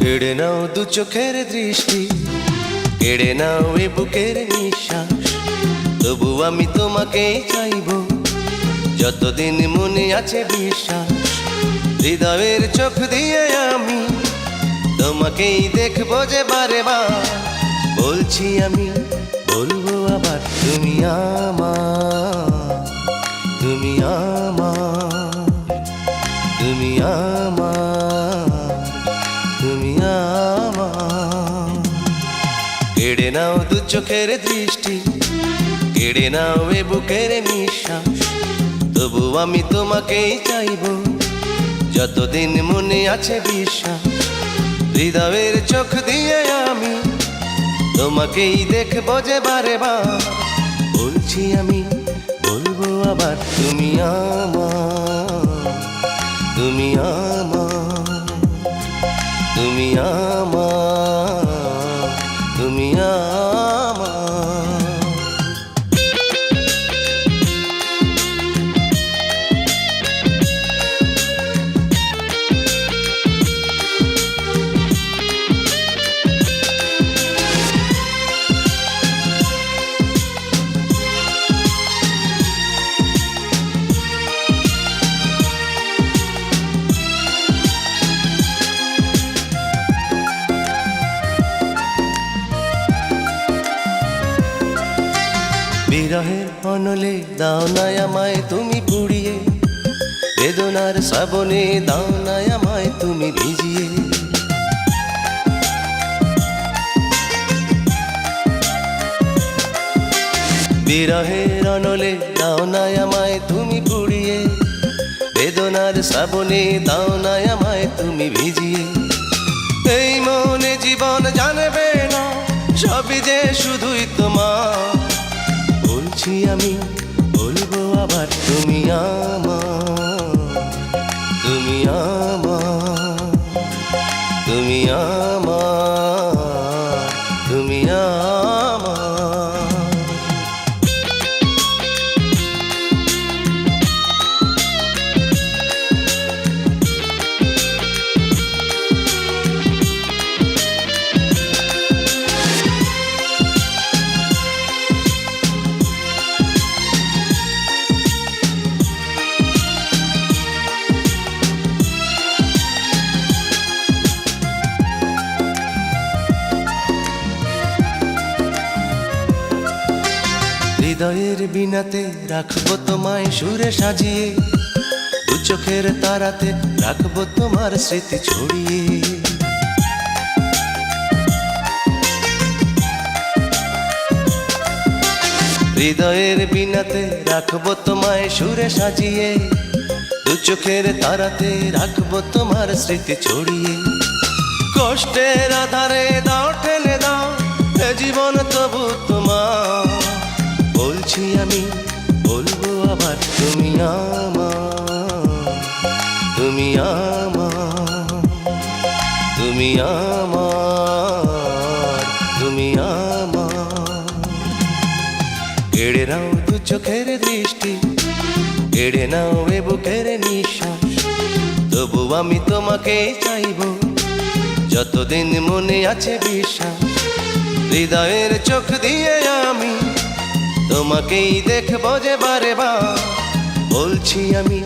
কেড়ে নাও দু চোখের দৃষ্টি, কেড়ে নাও এ বুকের নিঃশ্বাস, তবু আমি তোমাকেই চাইব যতদিন মনে আছে বিশ্বাস। হৃদয়ের চোখ দিয়ে আমি তোমাকেই দেখবো যে বারে বার। বলছি আমি, বলবো আবার, তুমি আমার, তুমি আমার, তুমি আমার, তুমি আমার। কেড়ে নাও দু চোখের দৃষ্টি, কেড়ে নাও এ বুকের নিঃশ্বাস, তবু আমি তোমাকেই চাইব যতদিন মনে আছে বিশ্বাস। হৃদয়ের চোখ দিয়ে আমি তোমাকেই দেখবো যে বারে বার। বলছি আমি, বলবো আবার, তুমি আমার, তুমি আমার, তুমি আমার, তুমি আমার। বিরহের অনলে দাও না আমায় তুমি পুড়িয়ে, বেদনার শ্রাবণে দাও না আমায় তুমি ভিজিয়ে। বিরহের অনলে দাও না আমায় তুমি পুড়িয়ে, বেদনার শ্রাবণে দাও না আমায় তুমি ভিজিয়ে। এই মনে জীবন জানবে না, সবই যে শুধুই তোমার। বলছি আমি, বলবো আবার, তুমি আমার, তুমি আমার, তুমি আমার, তুমি আমার। হৃদয়ের বিনাতে রাখবো তোমায় সুরে সাজিয়ে, দু চোখের তারাতে রাখবো তোমার স্মৃতি ছড়িয়ে। হৃদয়ের বিনাতে রাখবো তোমায় সুরে সাজিয়ে, দু চোখের তারাতে রাখবো তোমার স্মৃতি ছড়িয়ে। কষ্টের আধারে দাও ঠেলে দাও এ জীবন তবু তোমার। বলছি আমি, বলবো আবার, তুমি আমার, তুমি আমার, তুমি আমার, তুমি আমার। কেড়ে নাও দু চোখের দৃষ্টি, কেড়ে নাও এ বুকের নিঃশ্বাস, তবু আমি তোমাকেই চাইব যতদিন মনে আছে বিশ্বাস। হৃদয়ের চোখ দিয়ে আমি তোমাকেই দেখবো যে বারে বার। বলছি আমি,